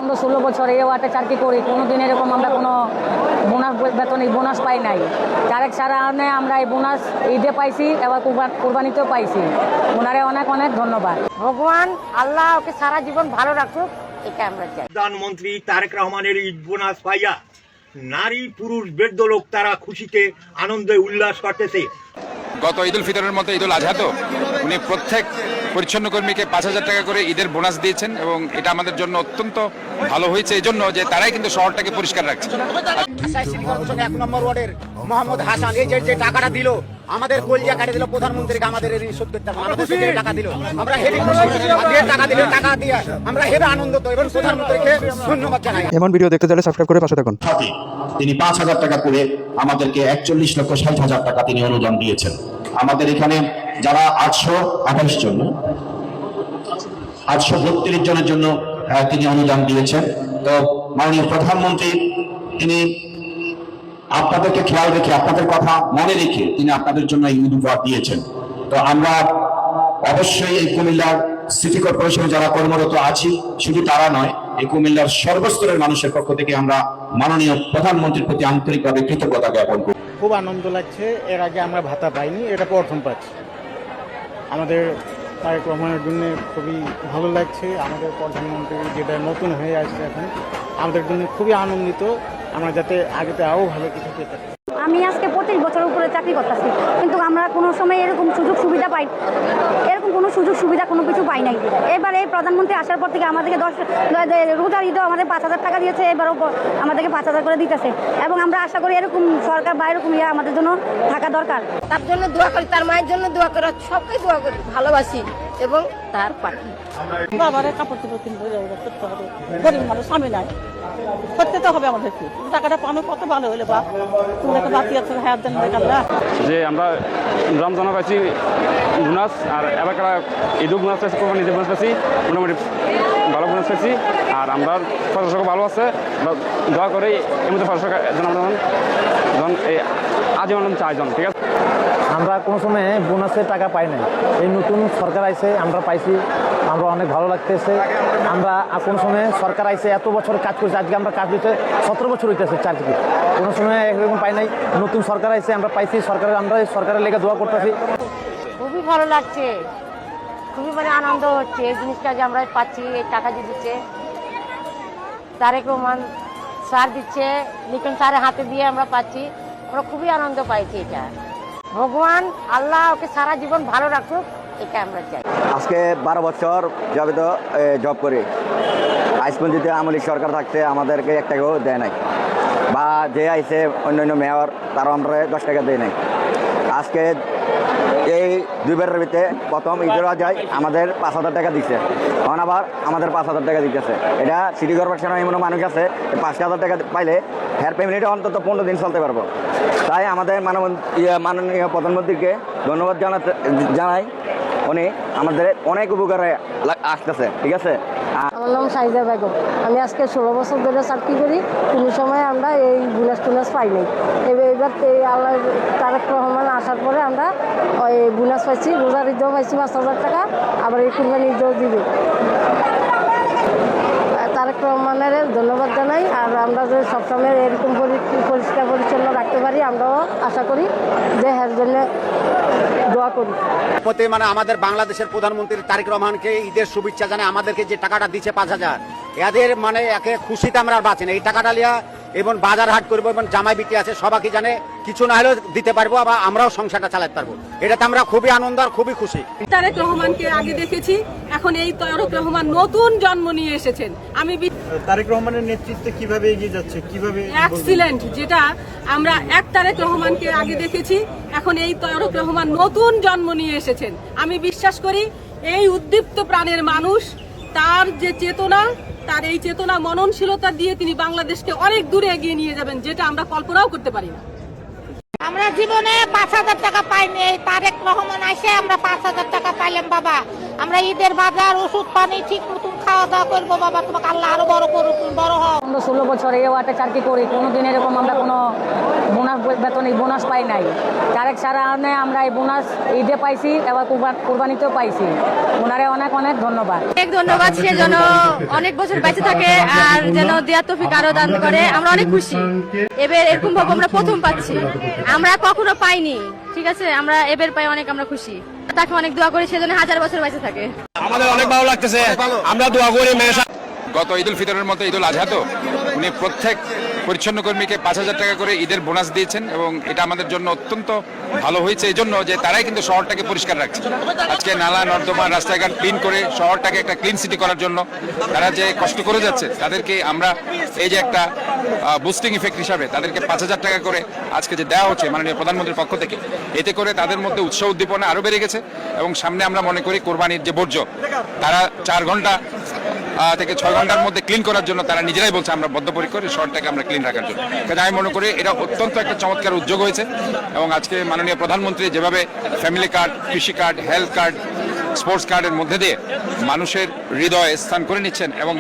আমরা 16 বছর এই ওয়ার্ডে চাকরি করি, কোনোদিন এরকম আমরা কোনো বোনাস বেতন এই বোনাস পাই নাই। তারেক সারানে আমরা এই বোনাস ঈদে পাইছি, এবার কোরবানিতেও পাইছি। ওনারে অনেক অনেক ধন্যবাদ। ভগবান আল্লাহ ওকে সারা জীবন ভালো রাখুক, এটা আমরা চাই। প্রধানমন্ত্রী তারেক রহমানের ঈদ বোনাস পাইয়া নারী পুরুষ বৃদ্ধ লোক তারা খুশিতে আনন্দে উল্লাস করতেছে। গত ঈদুল ফিতরের মতো ঈদুল আজহা তো উনি প্রত্যেক পরিচ্ছন্ন কর্মীকে 5,000 টাকা করে ঈদের বোনাস দিয়েছেন এবং এটা আমাদের জন্য অত্যন্ত ভালো হয়েছে এই জন্য যে তারাই কিন্তু শহরটাকে পরিষ্কার রাখছে। 1 নম্বর ওয়ার্ডের মোহাম্মদ হাসান এই যে টাকাটা দিল, আমাদের কলজা কাটে দিল প্রধানমন্ত্রীকে, আমাদের এই 70 টাকা আমাদের থেকে টাকা দিল, আমরা হেভি খুশি। আজকে টাকা দিল, টাকা দিয়ে আমরা হেভি আনন্দিত এবং প্রধানমন্ত্রীকে ধন্যবাদ জানাই। এমন ভিডিও দেখতে চাইলে সাবস্ক্রাইব করে পাশে থাকুন। তিনি 5,000 টাকা করে আমাদেরকে 41,60,000 টাকা তিনি অনুদান দিয়েছেন। আমাদের এখানে যারা 828 জন 832 জনের জন্য তিনি অনুদান দিয়েছেন। তো মাননীয় প্রধানমন্ত্রী তিনি আপনাদেরকে খেয়াল রেখে আপনাদের কথা মনে রেখে তিনি আপনাদের জন্য এই ঈদ উপহার দিয়েছেন। তো আমরা অবশ্যই এই কুমিল্লার সিটি কর্পোরেশনে যারা কর্মরত আছি শুধু তারা নয়, এই কুমিল্লার সর্বস্তরের মানুষের পক্ষ থেকে আমরা মাননীয় প্রধানমন্ত্রীর প্রতি আন্তরিকভাবে কৃতজ্ঞতা জ্ঞাপন করি। খুব আনন্দ লাগছে, এর আগে আমরা ভাতা পাইনি, এটা প্রথম পাচ্ছি। আমাদের তারেক রহমানের জন্য খুবই ভালো লাগছে। আমাদের প্রধানমন্ত্রী যেটা নতুন হয়ে আসছে এখন আমাদের জন্য খুবই আনন্দিত, আমরা যাতে আগেতে আরও ভালো কিছু পেতে। আমি আজকে 25 বছরের উপরে চাকরি করতেছি, কিন্তু আমরা কোনো সময় এরকম সুযোগ সুবিধা পাই, এরকম কোনো সুযোগ সুবিধা কোনো কিছু পাই নাই। এবার এই প্রধানমন্ত্রী আসার পর থেকে আমাদেরকে রোজার ঈদও আমাদের 5,000 টাকা দিয়েছে, এবারও আমাদেরকে 5,000 করে দিতেছে এবং আমরা আশা করি এরকম সরকার বা এরকম আমাদের জন্য থাকা দরকার। তার জন্য দোয়া করি, তার মায়ের জন্য দোয়া করি, সবকে দোয়া করি, ভালোবাসি এবং তার পাখি বাবারে কাপড় চোপড় কিনতে করতে হবে, গরিব মানুষ আমি নাই, করতে তো হবে আমাদেরকে। টাকাটা পানো কত ভালো হলে বাপ, তুমি একটা বাতি আছে হায়াত দেন আল্লাহ। যে আমরা রমজানও পাইছি বোনাস, আর এবার ঈদও বোনাস পাইছি, কোরবানি ঈদের বোনাস পাইছি, মোটামুটি ভালো বোনাস পাইছি। আর আমরা ফসল ভালো আছে, দোয়া করে এর মধ্যে ফসল যেন এই আজীবন চাইজন, ঠিক আছে। আমরা কোনো সময় বোনাসের টাকা পাই নাই, এই নতুন সরকার আইছে আমরা পাইছি, আমরা অনেক ভালো লাগতেছে। আমরা কোনো সময় সরকার আইছে এত বছর কাজ করছে, আজকে আমরা কাজ দিতে 17 বছর হইতেছে চাকরি, কোনো সময় এরকম পাই নাই। নতুন সরকার আইছে আমরা পাইছি, আমরা সরকারের লেগে দোয়া করতেছি। খুবই ভালো লাগছে, খুবই মানে আনন্দ হচ্ছে এই জিনিসটা যে আমরা পাচ্ছি, এই টাকা যে দিচ্ছে তারেক রহমান স্যার দিচ্ছে, লিটন স্যারের হাতে দিয়ে আমরা পাচ্ছি, আমরা খুবই আনন্দ পাইছি। এটা ভগবান আল্লাহ ওকে সারা জীবন ভালো রাখুক, এটা আমরা চাই। আজকে 12 বছর যাবিত জব করি, আজ পর্যন্ত আমলি সরকার থাকতে আমাদেরকে 1 টাকাও দেয় নাই, বা যে আইসে অন্যান্য মেয়র তারাও আমরা 10 টাকা দেয় নাই। আজকে এই 2 বারের ভিতরে প্রথম ঈদের যায় আমাদের 5,000 টাকা দিচ্ছে, এখন আবার আমাদের 5,000 টাকা দিতেছে। এটা সিটি কর্পোরেশনের এমন মানুষ আছে 5,000 টাকা পাইলে হেয়ার পেমেন্টে অন্তত 15 দিন চলতে পারবো। তাই আমাদের মাননীয় প্রধানমন্ত্রীকে ধন্যবাদ জানাই, উনি আমাদের অনেক উপকারে আসতেছে, ঠিক আছে। আমার নাম সাইদা বেগম, আমি আজকে 16 বছর ধরে চাকরি করি, কোনো সময় আমরা এই বোনাস টোনাস পাই নাই। এবার এই আল্লাহ তারেক রহমান আসার পরে আমরা ওই বোনাস পাইছি, রোজার ঈদও পাইছি 5,000 টাকা, আবার এই কুরবানি ঈদও দিবে। তারেক রহমানের ধন্যবাদ জানাই, আর আমরা যে সবসময় এরকম পরিষ্কার পরিচ্ছন্ন রাখতে পারি আমরাও আশা করি, যে এর জন্য দোয়া করি। মানে আমাদের বাংলাদেশের প্রধানমন্ত্রী তারেক রহমানকে ঈদের শুভেচ্ছা জানাই। আমাদেরকে যে টাকাটা দিচ্ছে 5,000, এদের মানে একে খুশিতে আমরা আর বাঁচি না। এই টাকাটা লিয়া এবং বাজার হাট করবো এবং জামাই বিটি আছে সবাইকে জানে কিছু না হলেও দিতে পারবো, আবার আমরাও সংসারটা চালাতে পারবো। এটাতে আমরা খুবই আনন্দ আর খুবই খুশি। তারেক রহমানকে আগে দেখেছি, এখন এই তারেক রহমান নতুন জন্ম নিয়ে এসেছেন। আমি তারেক রহমানের নেতৃত্বে কিভাবে এগিয়ে যাচ্ছে, কিভাবে এক্সিলেন্ট, যেটা আমরা এক তারেক রহমানকে আগে দেখেছি, এখন এই তারেক রহমান নতুন জন্ম নিয়ে এসেছেন। আমি বিশ্বাস করি এই উদ্দীপ্ত প্রাণের মানুষ, তার যে চেতনা, তার এই চেতনা মননশীলতা দিয়ে তিনি বাংলাদেশকে অনেক দূরে এগিয়ে নিয়ে যাবেন, যেটা আমরা কল্পনাও করতে পারি না। আমরা জীবনে 5,000 টাকা পাইনি, এই তারেক রহমান আসে আমরা 5,000 টাকা পাইলাম। বাবা আমরা ঈদের বাজার ওষুধ পানি ঠিক মতন খাওয়া দাওয়া করবো। বাবা তোমাকে আল্লাহ আরো বড় করুক, বড় হও। আমরা 16 বছর এই ওয়ার্ডে চাকরি করি, কোনোদিন এরকম আমরা কোনো বোনাস বেতনে বোনাস পাই নাই। তারেক সারানে আমরা এই বোনাস ঈদে পাইছি, এবার কোরবানিতেও পাইছি। ওনারে অনেক অনেক ধন্যবাদ। অনেক ধন্যবাদ, সে যেন অনেক বছর বেঁচে থাকে আর যেন দেয়া তৌফিক আরো দান করে। আমরা অনেক খুশি, এবার এরকম ভাবে আমরা প্রথম পাচ্ছি, আমরা কখনো পাইনি। ঠিক আছে, আমরা এবার পাই, অনেক আমরা খুশি। তাকে অনেক দোয়া করি, সেজন্য 1000 বছর বেঁচে থাকে। আমাদের অনেক ভালো লাগতেছে, আমরা দোয়া করি গত ঈদ উল ফিতরের মতো ঈদ উল আজহা তো উনি প্রত্যেক পরিচ্ছন্ন কর্মীকে 5,000 টাকা করে ঈদের বোনাস দিয়েছেন এবং এটা আমাদের জন্য অত্যন্ত ভালো হয়েছে এই জন্য যে তারাই কিন্তু শহরটাকে পরিষ্কার রাখছে। আজকে নালা নর্দমা রাস্তাঘাট ক্লিন করে শহরটাকে একটা ক্লিন সিটি করার জন্য তারা যে কষ্ট করে যাচ্ছে, তাদেরকে আমরা এই যে একটা বুস্টিং ইফেক্ট হিসাবে তাদেরকে 5,000 টাকা করে আজকে যে দেওয়া হচ্ছে মাননীয় প্রধানমন্ত্রীর পক্ষ থেকে, এতে করে তাদের মধ্যে উৎসাহ উদ্দীপনা আরও বেড়ে গেছে। এবং সামনে আমরা মনে করি কোরবানির যে বর্জ্য তারা 4 ঘন্টা থেকে 6 ঘন্টার মধ্যে ক্লিন করার জন্য তারা নিজেরাই বলছে আমরা বদ্ধপরিকর শহরটাকে আমরা ক্লিন রাখার জন্য। কারণ আমি মনে করি এটা অত্যন্ত একটা চমৎকার উদ্যোগ হয়েছে এবং আজকে মাননীয় প্রধানমন্ত্রী যেভাবে ফ্যামিলি কার্ড, কৃষি কার্ড, হেলথ কার্ড, স্পোর্টস কার্ডের মধ্যে দিয়ে মানুষের হৃদয়ে স্থান করে নিচ্ছেন এবং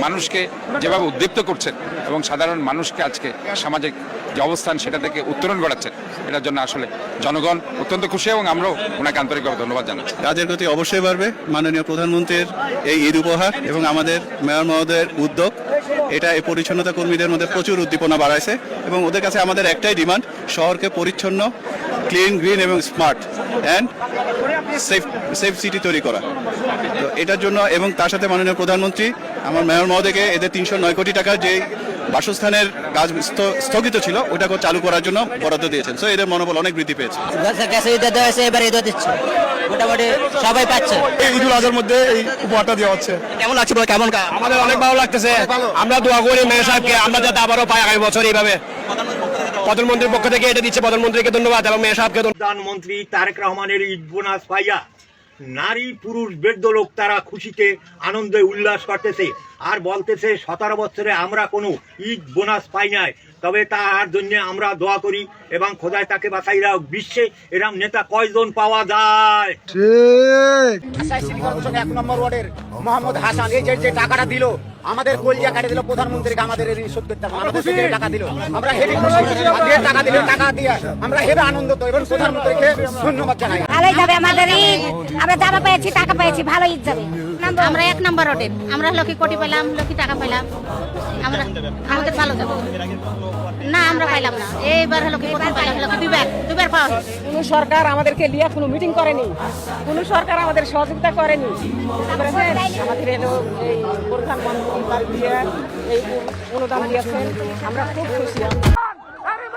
মানুষকে যেভাবে উদ্দীপ্ত করছেন এবং সাধারণ মানুষকে আজকে সামাজিক যে অবস্থান সেটা থেকে উত্তরণ ঘটাচ্ছেন, এটার জন্য আসলে জনগণ অত্যন্ত খুশি এবং আমরাও ওনাকে আন্তরিকভাবে ধন্যবাদ জানাচ্ছি। কাজের গতি অবশ্যই বাড়বে। মাননীয় প্রধানমন্ত্রীর এই ঈদ উপহার এবং আমাদের মেয়র মহোদয়ের উদ্যোগ, এটা এই পরিচ্ছন্নতা কর্মীদের মধ্যে প্রচুর উদ্দীপনা বাড়াইছে এবং ওদের কাছে আমাদের একটাই ডিমান্ড, শহরকে পরিচ্ছন্ন, ক্লিন, গ্রিন এবং স্মার্ট অ্যান্ড সেফ সিটি তৈরি করা। তো এটার জন্য এবং তার সাথে মাননীয় প্রধানমন্ত্রী আমার মেয়র মহোদয়কে এদের 309 কোটি টাকার যে বাসস্থানের কাজ স্থগিত ছিল ওটাকে চালু করার জন্য বরাদ্দ দিয়েছেন। সো এদের মনোবল অনেক বৃদ্ধি পেয়েছে। এবার ঈদ দিচ্ছে, মোটামুটি সবাই পাচ্ছে। এই ঈদুল আজহার মধ্যে এই উপহারটা দেওয়া হচ্ছে, কেমন লাগছে? কেমন? আমাদের অনেক ভালো লাগতেছে, আমরা দোয়া করি মেয়র সাহেবকে আমরা যাতে আবারও পাই আগামী বছর এইভাবে। প্রধানমন্ত্রীর পক্ষ থেকে এটা দিচ্ছে, প্রধানমন্ত্রীকে ধন্যবাদ এবং মেয়র সাহেবকে। প্রধানমন্ত্রী তারেক রহমানের ঈদ বোনাস পাইয়া নারী পুরুষ বৃদ্ধ লোক তারা খুশিতে আনন্দে উল্লাস করতেছে আর বলতেছে 17 বছরে আমরা কোনো ঈদ বোনাস পাই নাই, তবে তার জন্য আমরা দোয়া করি এবং খোদায় তাকে বাঁচাইরা। বিশ্বে এরকম নেতা কয়জন পাওয়া যায়? 1 নম্বর ওয়ার্ডের মোহাম্মদ হাসান এই যে টাকাটা দিল, আমাদের কলিজা কাটে দিল প্রধানমন্ত্রীকে, আমাদের শোধ করতে হবে, আমাদের থেকে টাকা দিল, আমরা হেভি খুশি। টাকা দিলে টাকা দিয়ে আমরা হেভি আনন্দিত এবং প্রধানমন্ত্রীকে ধন্যবাদ জানাই। ভালোই যাবে আমাদের ঈদ, আমরা জামা পেয়েছি, টাকা পেয়েছি, ভালো ঈদ যাবে। আমরা 1 নম্বর ওয়ার্ডের, আমরা লক্ষ্মী কোটি পেলাম, লক্ষ্মী টাকা পেলাম, আমরা আমাদের ভালো যাবে। না আমরা পাইলাম না, এইবার লক্ষ্মী প্রথম পাইলাম, লক্ষ্মী দুবার পাওয়া। কোনো সরকার আমাদেরকে নিয়ে কোনো মিটিং করেনি, কোনো সরকার আমাদের সহযোগিতা করেনি। আমাদের এলো এই প্রধানমন্ত্রী তার দিয়ে এই অনুদান দিয়েছেন, আমরা খুব খুশি। ভালো